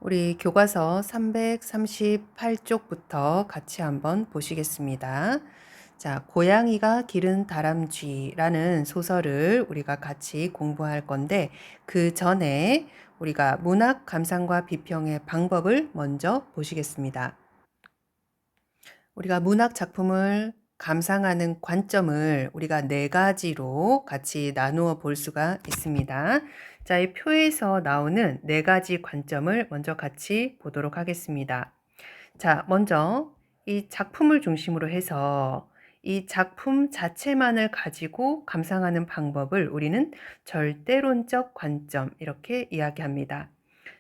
우리 교과서 338쪽부터 같이 한번 보시겠습니다. 자, 고양이가 기른 다람쥐라는 소설을 우리가 같이 공부할 건데 그 전에 우리가 문학 감상과 비평의 방법을 먼저 보시겠습니다. 우리가 문학 작품을 감상하는 관점을 우리가 네 가지로 같이 나누어 볼 수가 있습니다. 자, 이 표에서 나오는 네 가지 관점을 먼저 같이 보도록 하겠습니다. 자, 먼저 이 작품을 중심으로 해서 이 작품 자체만을 가지고 감상하는 방법을 우리는 절대론적 관점 이렇게 이야기합니다.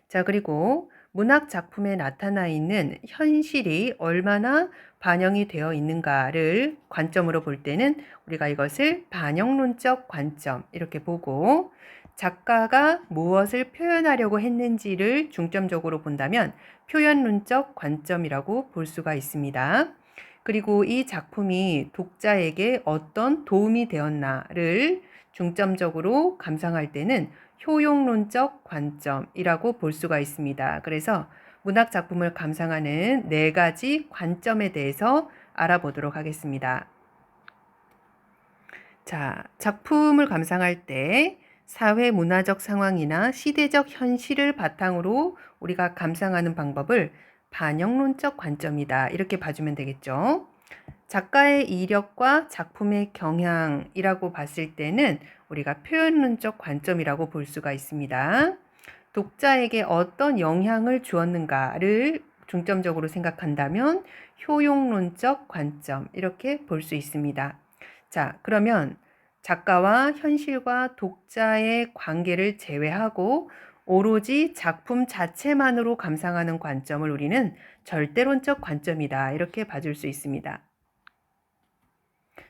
자, 그리고 문학 작품에 나타나 있는 현실이 얼마나 반영이 되어 있는가를 관점으로 볼 때는 우리가 이것을 반영론적 관점 이렇게 보고, 작가가 무엇을 표현하려고 했는지를 중점적으로 본다면 표현론적 관점이라고 볼 수가 있습니다. 그리고 이 작품이 독자에게 어떤 도움이 되었나를 중점적으로 감상할 때는 효용론적 관점이라고 볼 수가 있습니다. 그래서 문학 작품을 감상하는 네 가지 관점에 대해서 알아보도록 하겠습니다. 자, 작품을 감상할 때 사회 문화적 상황이나 시대적 현실을 바탕으로 우리가 감상하는 방법을 반영론적 관점이다. 이렇게 봐주면 되겠죠. 작가의 이력과 작품의 경향이라고 봤을 때는 우리가 표현론적 관점이라고 볼 수가 있습니다. 독자에게 어떤 영향을 주었는가를 중점적으로 생각한다면 효용론적 관점 이렇게 볼 수 있습니다. 자, 그러면 작가와 현실과 독자의 관계를 제외하고 오로지 작품 자체만으로 감상하는 관점을 우리는 절대론적 관점이다. 이렇게 봐줄 수 있습니다.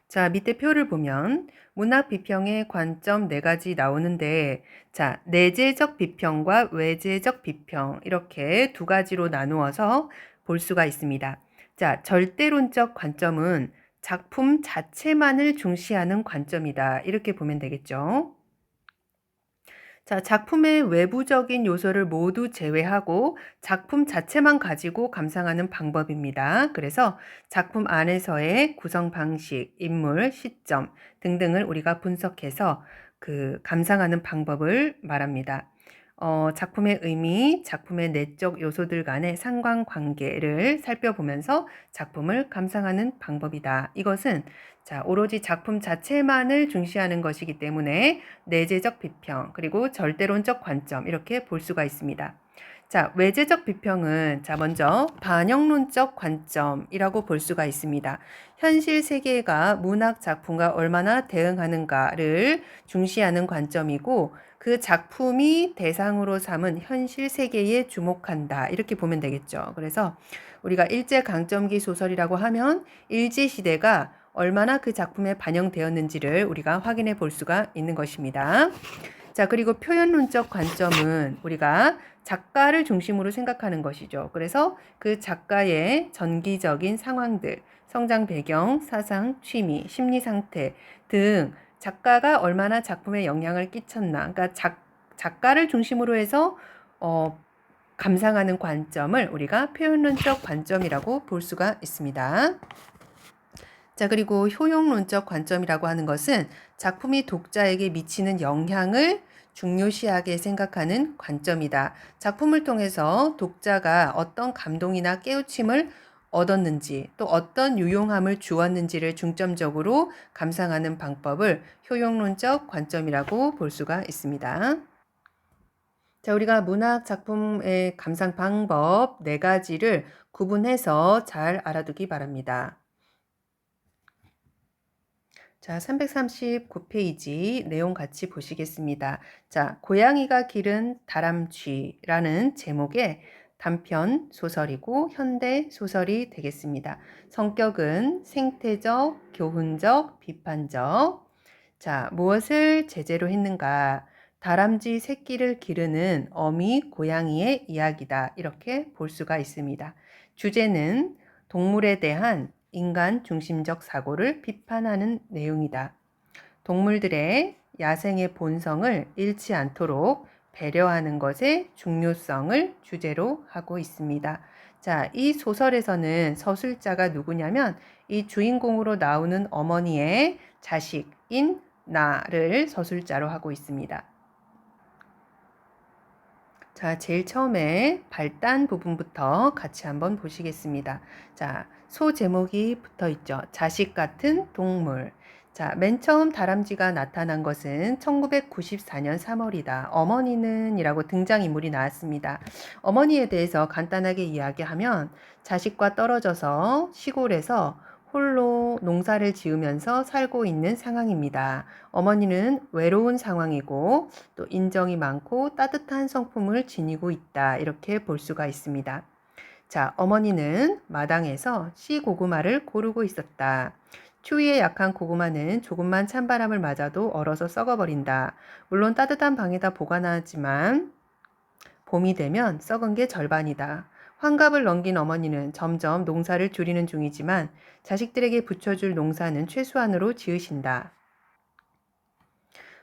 자, 밑에 표를 보면 문학 비평의 관점 네 가지 나오는데, 자, 내재적 비평과 외재적 비평 이렇게 두 가지로 나누어서 볼 수가 있습니다. 자, 절대론적 관점은 작품 자체만을 중시하는 관점이다. 이렇게 보면 되겠죠. 자, 작품의 외부적인 요소를 모두 제외하고 작품 자체만 가지고 감상하는 방법입니다. 그래서 작품 안에서의 구성 방식, 인물, 시점 등등을 우리가 분석해서 감상하는 방법을 말합니다. 작품의 의미, 작품의 내적 요소들 간의 상관관계를 살펴보면서 작품을 감상하는 방법이다. 이것은 자, 오로지 작품 자체만을 중시하는 것이기 때문에 내재적 비평, 그리고 절대론적 관점 이렇게 볼 수가 있습니다. 자, 외재적 비평은 자, 먼저 반영론적 관점이라고 볼 수가 있습니다. 현실 세계가 문학 작품과 얼마나 대응하는가를 중시하는 관점이고, 그 작품이 대상으로 삼은 현실 세계에 주목한다. 이렇게 보면 되겠죠. 그래서 우리가 일제강점기 소설이라고 하면 일제시대가 얼마나 그 작품에 반영되었는지를 우리가 확인해 볼 수가 있는 것입니다. 자, 그리고 표현론적 관점은 우리가 작가를 중심으로 생각하는 것이죠. 그래서 그 작가의 전기적인 상황들, 성장 배경, 사상, 취미, 심리 상태 등 작가가 얼마나 작품에 영향을 끼쳤나, 그러니까 작가를 중심으로 해서 감상하는 관점을 우리가 표현론적 관점이라고 볼 수가 있습니다. 자, 그리고 효용론적 관점이라고 하는 것은 작품이 독자에게 미치는 영향을 중요시하게 생각하는 관점이다. 작품을 통해서 독자가 어떤 감동이나 깨우침을 얻었는지, 또 어떤 유용함을 주었는지를 중점적으로 감상하는 방법을 효용론적 관점이라고 볼 수가 있습니다. 자, 우리가 문학 작품의 감상 방법 네 가지를 구분해서 잘 알아두기 바랍니다. 자, 339페이지 내용 같이 보시겠습니다. 자, 고양이가 기른 다람쥐라는 제목의 단편 소설이고 현대 소설이 되겠습니다. 성격은 생태적, 교훈적, 비판적. 자, 무엇을 제재로 했는가? 다람쥐 새끼를 기르는 어미 고양이의 이야기다. 이렇게 볼 수가 있습니다. 주제는 동물에 대한 인간 중심적 사고를 비판하는 내용이다. 동물들의 야생의 본성을 잃지 않도록 배려하는 것의 중요성을 주제로 하고 있습니다. 자, 이 소설에서는 서술자가 누구냐면 이 주인공으로 나오는 어머니의 자식인 나를 서술자로 하고 있습니다. 자, 제일 처음에 발단 부분부터 같이 한번 보시겠습니다. 자, 소 제목이 붙어 있죠. 자식 같은 동물. 자, 맨 처음 다람쥐가 나타난 것은 1994년 3월이다. 어머니는 이라고 등장인물이 나왔습니다. 어머니에 대해서 간단하게 이야기하면 자식과 떨어져서 시골에서 홀로 농사를 지으면서 살고 있는 상황입니다. 어머니는 외로운 상황이고 또 인정이 많고 따뜻한 성품을 지니고 있다. 이렇게 볼 수가 있습니다. 자, 어머니는 마당에서 씨 고구마를 고르고 있었다. 추위에 약한 고구마는 조금만 찬바람을 맞아도 얼어서 썩어버린다. 물론 따뜻한 방에다 보관하지만 봄이 되면 썩은 게 절반이다. 환갑을 넘긴 어머니는 점점 농사를 줄이는 중이지만 자식들에게 붙여줄 농사는 최소한으로 지으신다.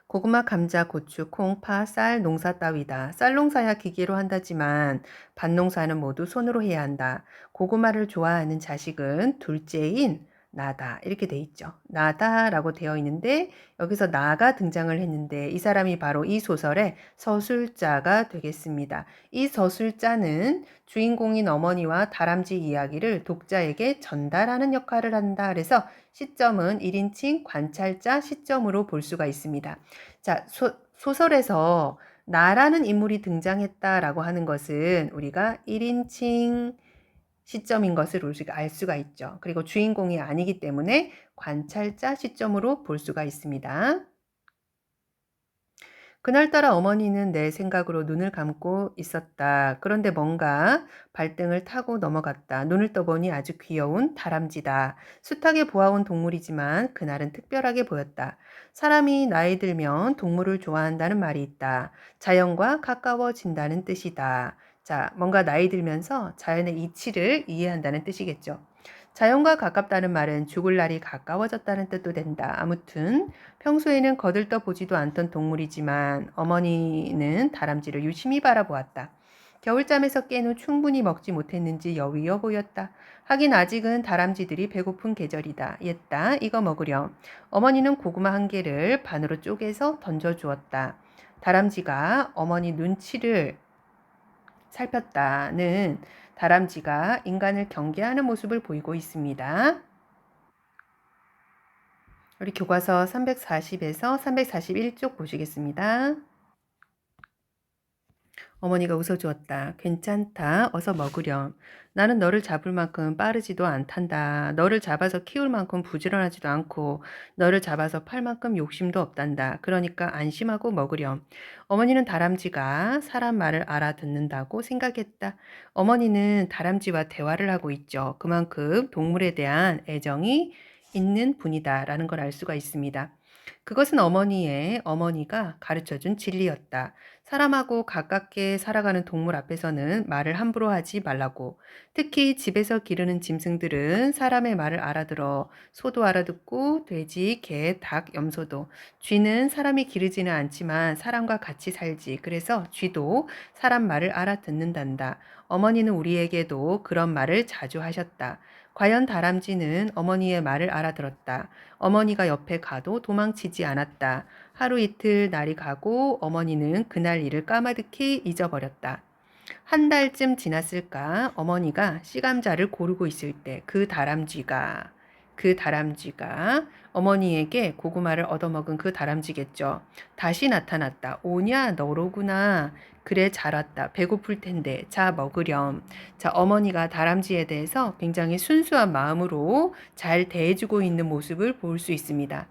고구마, 감자, 고추, 콩, 파, 쌀 농사 따위다. 쌀 농사야 기계로 한다지만 밭 농사는 모두 손으로 해야 한다. 고구마를 좋아하는 자식은 둘째인 나다. 이렇게 돼 있죠. 나다라고 되어 있는데 여기서 나가 등장을 했는데 이 사람이 바로 이 소설의 서술자가 되겠습니다. 이 서술자는 주인공인 어머니와 다람쥐 이야기를 독자에게 전달하는 역할을 한다. 그래서 시점은 1인칭 관찰자 시점으로 볼 수가 있습니다. 자, 소설에서 나라는 인물이 등장했다라고 하는 것은 우리가 1인칭 시점인 것을 우리가 알 수가 있죠. 그리고 주인공이 아니기 때문에 관찰자 시점으로 볼 수가 있습니다. 그날따라 어머니는 내 생각으로 눈을 감고 있었다. 그런데 뭔가 발등을 타고 넘어갔다. 눈을 떠보니 아주 귀여운 다람쥐다. 숱하게 보아온 동물이지만 그날은 특별하게 보였다. 사람이 나이 들면 동물을 좋아한다는 말이 있다. 자연과 가까워진다는 뜻이다. 자, 뭔가 나이 들면서 자연의 이치를 이해한다는 뜻이겠죠. 자연과 가깝다는 말은 죽을 날이 가까워졌다는 뜻도 된다. 아무튼 평소에는 거들떠 보지도 않던 동물이지만 어머니는 다람쥐를 유심히 바라보았다. 겨울잠에서 깬 후 충분히 먹지 못했는지 여위어 보였다. 하긴 아직은 다람쥐들이 배고픈 계절이다. 옛다, 이거 먹으렴. 어머니는 고구마 한 개를 반으로 쪼개서 던져주었다. 다람쥐가 어머니 눈치를 살폈다는 다람쥐가 인간을 경계하는 모습을 보이고 있습니다. 우리 교과서 340에서 341쪽 보시겠습니다. 어머니가 웃어주었다. 괜찮다. 어서 먹으렴. 나는 너를 잡을 만큼 빠르지도 않단다. 너를 잡아서 키울 만큼 부지런하지도 않고 너를 잡아서 팔 만큼 욕심도 없단다. 그러니까 안심하고 먹으렴. 어머니는 다람쥐가 사람 말을 알아듣는다고 생각했다. 어머니는 다람쥐와 대화를 하고 있죠. 그만큼 동물에 대한 애정이 있는 분이다라는 걸 알 수가 있습니다. 그것은 어머니가 가르쳐준 진리였다. 사람하고 가깝게 살아가는 동물 앞에서는 말을 함부로 하지 말라고. 특히 집에서 기르는 짐승들은 사람의 말을 알아들어. 소도 알아듣고 돼지, 개, 닭, 염소도. 쥐는 사람이 기르지는 않지만 사람과 같이 살지. 그래서 쥐도 사람 말을 알아듣는단다. 어머니는 우리에게도 그런 말을 자주 하셨다. 과연 다람쥐는 어머니의 말을 알아들었다. 어머니가 옆에 가도 도망치지 않았다. 하루 이틀 날이 가고 어머니는 그날 일을 까마득히 잊어버렸다. 한 달쯤 지났을까 어머니가 씨감자를 고르고 있을 때 그 다람쥐가 어머니에게 고구마를 얻어먹은 그 다람쥐겠죠. 다시 나타났다. 오냐 너로구나. 그래 잘 왔다. 배고플 텐데 자 먹으렴. 자, 어머니가 다람쥐에 대해서 굉장히 순수한 마음으로 잘 대해주고 있는 모습을 볼 수 있습니다.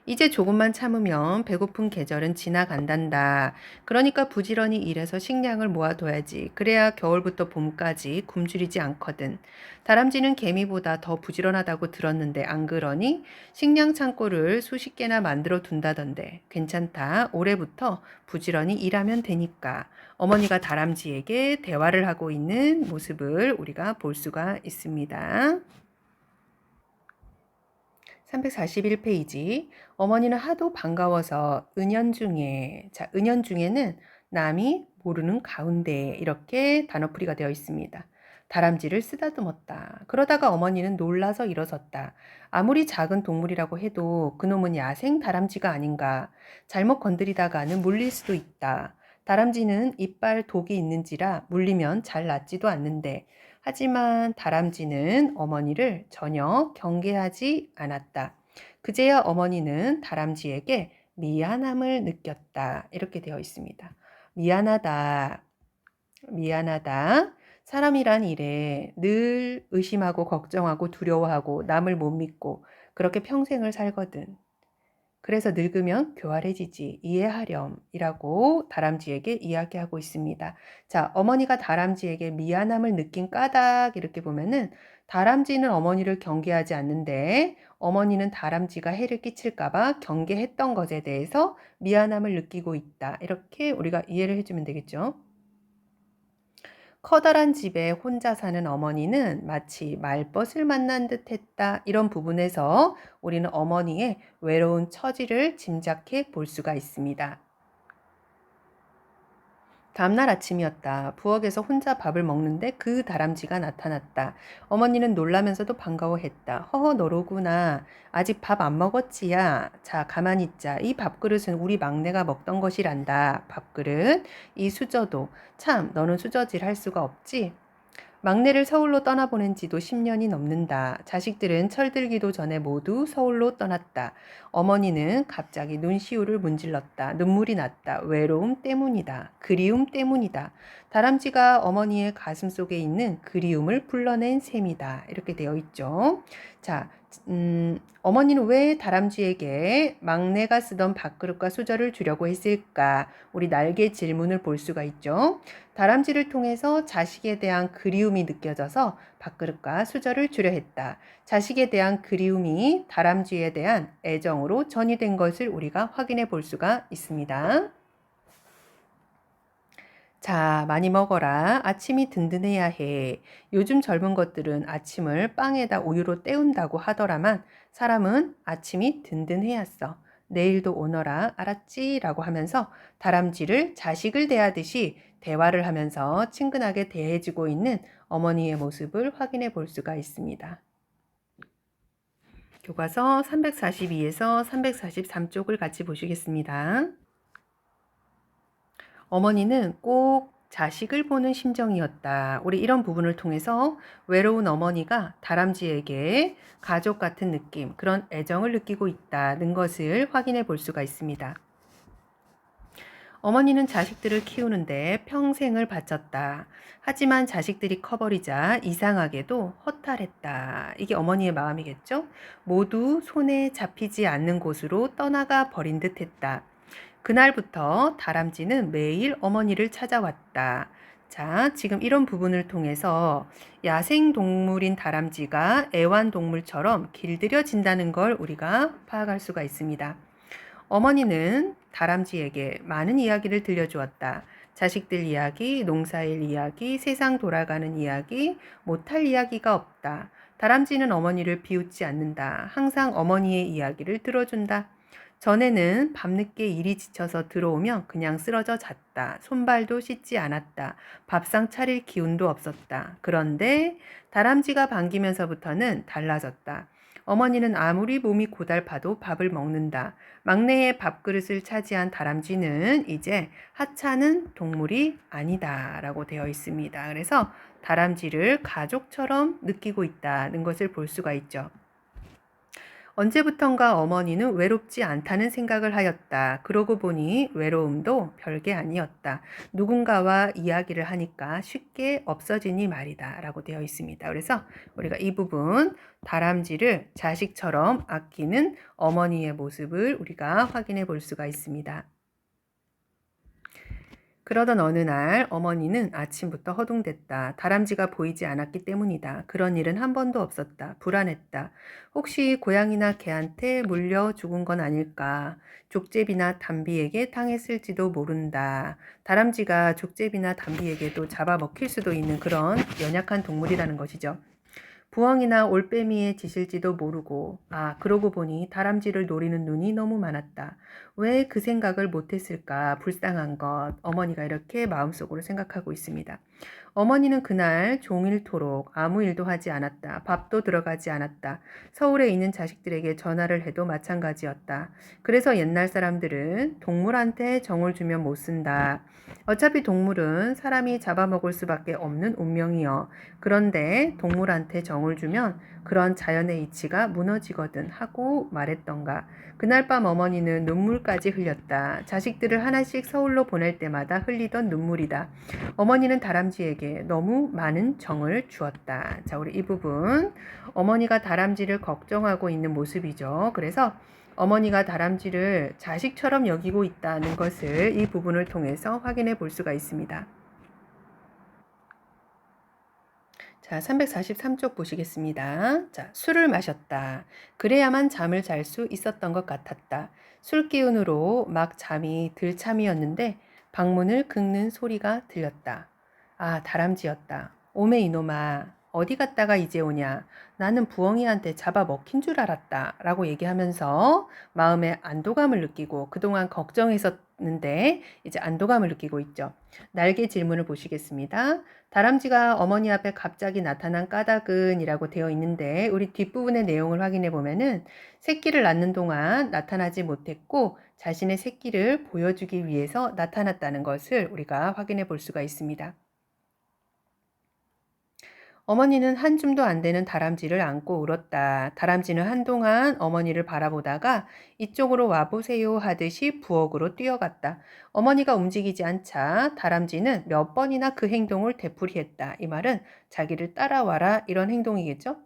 이제 조금만 참으면 배고픈 계절은 지나간단다. 그러니까 부지런히 일해서 식량을 모아둬야지. 그래야 겨울부터 봄까지 굶주리지 않거든. 다람쥐는 개미보다 더 부지런하다고 들었는데 안 그러니? 식량 창고를 수십 개나 만들어 둔다던데. 괜찮다. 올해부터 부지런히 일하면 되니까. 어머니가 다람쥐에게 대화를 하고 있는 모습을 우리가 볼 수가 있습니다. 341페이지. 어머니는 하도 반가워서 은연중에, 자, 은연중에는 남이 모르는 가운데 이렇게 단어풀이가 되어 있습니다. 다람쥐를 쓰다듬었다. 그러다가 어머니는 놀라서 일어섰다. 아무리 작은 동물이라고 해도 그놈은 야생 다람쥐가 아닌가. 잘못 건드리다가는 물릴 수도 있다. 다람쥐는 이빨 독이 있는지라 물리면 잘 낫지도 않는데 하지만 다람쥐는 어머니를 전혀 경계하지 않았다. 그제야 어머니는 다람쥐에게 미안함을 느꼈다. 이렇게 되어 있습니다. 미안하다. 미안하다. 사람이란 일에 늘 의심하고 걱정하고 두려워하고 남을 못 믿고 그렇게 평생을 살거든. 그래서 늙으면 교활해지지 이해하렴이라고 다람쥐에게 이야기하고 있습니다. 자, 어머니가 다람쥐에게 미안함을 느낀 까닭 이렇게 보면은 다람쥐는 어머니를 경계하지 않는데 어머니는 다람쥐가 해를 끼칠까봐 경계했던 것에 대해서 미안함을 느끼고 있다. 이렇게 우리가 이해를 해주면 되겠죠. 커다란 집에 혼자 사는 어머니는 마치 말벗을 만난 듯 했다. 이런 부분에서 우리는 어머니의 외로운 처지를 짐작해 볼 수가 있습니다. 다음날 아침이었다. 부엌에서 혼자 밥을 먹는데 그 다람쥐가 나타났다. 어머니는 놀라면서도 반가워했다. 허허 너로구나. 아직 밥 안 먹었지야. 자 가만히 있자. 이 밥그릇은 우리 막내가 먹던 것이란다. 밥그릇. 이 수저도. 참 너는 수저질 할 수가 없지. 막내를 서울로 떠나보낸 지도 10년이 넘는다. 자식들은 철들기도 전에 모두 서울로 떠났다. 어머니는 갑자기 눈시울을 문질렀다. 눈물이 났다. 외로움 때문이다. 그리움 때문이다. 다람쥐가 어머니의 가슴 속에 있는 그리움을 불러낸 셈이다. 이렇게 되어 있죠. 자, 어머니는 왜 다람쥐에게 막내가 쓰던 밥그릇과 수저를 주려고 했을까? 우리 날개 질문을 볼 수가 있죠. 다람쥐를 통해서 자식에 대한 그리움이 느껴져서 밥그릇과 수저를 주려 했다. 자식에 대한 그리움이 다람쥐에 대한 애정으로 전이된 것을 우리가 확인해 볼 수가 있습니다. 자, 많이 먹어라. 아침이 든든해야 해. 요즘 젊은 것들은 아침을 빵에다 우유로 때운다고 하더라만 사람은 아침이 든든해야 써. 내일도 오너라. 알았지? 라고 하면서 다람쥐를 자식을 대하듯이 대화를 하면서 친근하게 대해주고 있는 어머니의 모습을 확인해 볼 수가 있습니다. 교과서 342에서 343쪽을 같이 보시겠습니다. 어머니는 꼭 자식을 보는 심정이었다. 우리 이런 부분을 통해서 외로운 어머니가 다람쥐에게 가족 같은 느낌, 그런 애정을 느끼고 있다는 것을 확인해 볼 수가 있습니다. 어머니는 자식들을 키우는데 평생을 바쳤다. 하지만 자식들이 커버리자 이상하게도 허탈했다. 이게 어머니의 마음이겠죠? 모두 손에 잡히지 않는 곳으로 떠나가 버린 듯 했다. 그날부터 다람쥐는 매일 어머니를 찾아왔다. 자, 지금 이런 부분을 통해서 야생동물인 다람쥐가 애완동물처럼 길들여진다는 걸 우리가 파악할 수가 있습니다. 어머니는 다람쥐에게 많은 이야기를 들려주었다. 자식들 이야기, 농사일 이야기, 세상 돌아가는 이야기, 못할 이야기가 없다. 다람쥐는 어머니를 비웃지 않는다. 항상 어머니의 이야기를 들어준다. 전에는 밤늦게 일이 지쳐서 들어오면 그냥 쓰러져 잤다. 손발도 씻지 않았다. 밥상 차릴 기운도 없었다. 그런데 다람쥐가 반기면서부터는 달라졌다. 어머니는 아무리 몸이 고달파도 밥을 먹는다. 막내의 밥그릇을 차지한 다람쥐는 이제 하찮은 동물이 아니다 라고 되어 있습니다. 그래서 다람쥐를 가족처럼 느끼고 있다는 것을 볼 수가 있죠. 언제부턴가 어머니는 외롭지 않다는 생각을 하였다. 그러고 보니 외로움도 별게 아니었다. 누군가와 이야기를 하니까 쉽게 없어지니 말이다. 라고 되어 있습니다. 그래서 우리가 이 부분 다람쥐를 자식처럼 아끼는 어머니의 모습을 우리가 확인해 볼 수가 있습니다. 그러던 어느 날 어머니는 아침부터 허둥댔다. 다람쥐가 보이지 않았기 때문이다. 그런 일은 한 번도 없었다. 불안했다. 혹시 고양이나 개한테 물려 죽은 건 아닐까? 족제비나 담비에게 당했을지도 모른다. 다람쥐가 족제비나 담비에게도 잡아먹힐 수도 있는 그런 연약한 동물이라는 것이죠. 부엉이나 올빼미에 지실지도 모르고, 그러고 보니 다람쥐를 노리는 눈이 너무 많았다. 왜 그 생각을 못했을까? 불쌍한 것. 어머니가 이렇게 마음속으로 생각하고 있습니다. 어머니는 그날 종일토록 아무 일도 하지 않았다. 밥도 들어가지 않았다. 서울에 있는 자식들에게 전화를 해도 마찬가지였다. 그래서 옛날 사람들은 동물한테 정을 주면 못 쓴다. 어차피 동물은 사람이 잡아먹을 수밖에 없는 운명이여. 그런데 동물한테 정을 주면 그런 자연의 이치가 무너지거든 하고 말했던가. 그날 밤 어머니는 눈물까지 흘렸다. 자식들을 하나씩 서울로 보낼 때마다 흘리던 눈물이다. 어머니는 다람쥐에게 너무 많은 정을 주었다. 자, 우리 이 부분 어머니가 다람쥐를 걱정하고 있는 모습이죠. 그래서 어머니가 다람쥐를 자식처럼 여기고 있다는 것을 이 부분을 통해서 확인해 볼 수가 있습니다. 자, 343쪽 보시겠습니다. 자, 술을 마셨다. 그래야만 잠을 잘 수 있었던 것 같았다. 술 기운으로 막 잠이 들참이었는데 방문을 긁는 소리가 들렸다. 다람쥐였다. 오메 이놈아, 어디 갔다가 이제 오냐? 나는 부엉이한테 잡아 먹힌 줄 알았다. 라고 얘기하면서 마음에 안도감을 느끼고 그동안 걱정했었는데 이제 안도감을 느끼고 있죠. 날개 질문을 보시겠습니다. 다람쥐가 어머니 앞에 갑자기 나타난 까닭은 이라고 되어 있는데 우리 뒷부분의 내용을 확인해 보면은 새끼를 낳는 동안 나타나지 못했고 자신의 새끼를 보여주기 위해서 나타났다는 것을 우리가 확인해 볼 수가 있습니다. 어머니는 한 줌도 안 되는 다람쥐를 안고 울었다. 다람쥐는 한동안 어머니를 바라보다가 이쪽으로 와보세요 하듯이 부엌으로 뛰어갔다. 어머니가 움직이지 않자 다람쥐는 몇 번이나 그 행동을 되풀이했다. 이 말은 자기를 따라와라 이런 행동이겠죠?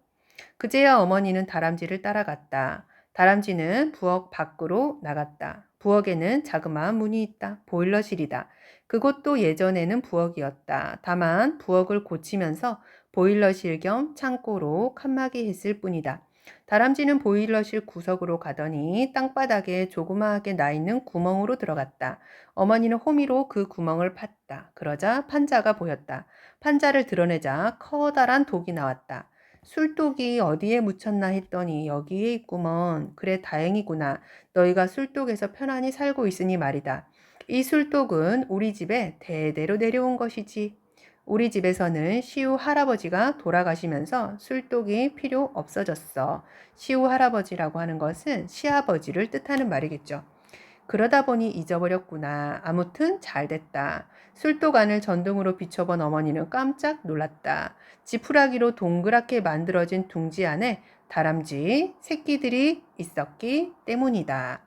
그제야 어머니는 다람쥐를 따라갔다. 다람쥐는 부엌 밖으로 나갔다. 부엌에는 자그마한 문이 있다. 보일러실이다. 그곳도 예전에는 부엌이었다. 다만 부엌을 고치면서 보일러실 겸 창고로 칸막이 했을 뿐이다. 다람쥐는 보일러실 구석으로 가더니 땅바닥에 조그마하게 나 있는 구멍으로 들어갔다. 어머니는 호미로 그 구멍을 팠다. 그러자 판자가 보였다. 판자를 드러내자 커다란 독이 나왔다. 술독이 어디에 묻혔나 했더니 여기에 있구먼. 그래 다행이구나. 너희가 술독에서 편안히 살고 있으니 말이다. 이 술독은 우리 집에 대대로 내려온 것이지. 우리 집에서는 시우 할아버지가 돌아가시면서 술독이 필요 없어졌어. 시우 할아버지라고 하는 것은 시아버지를 뜻하는 말이겠죠. 그러다 보니 잊어버렸구나. 아무튼 잘 됐다. 술독 안을 전등으로 비춰본 어머니는 깜짝 놀랐다. 지푸라기로 동그랗게 만들어진 둥지 안에 다람쥐 새끼들이 있었기 때문이다.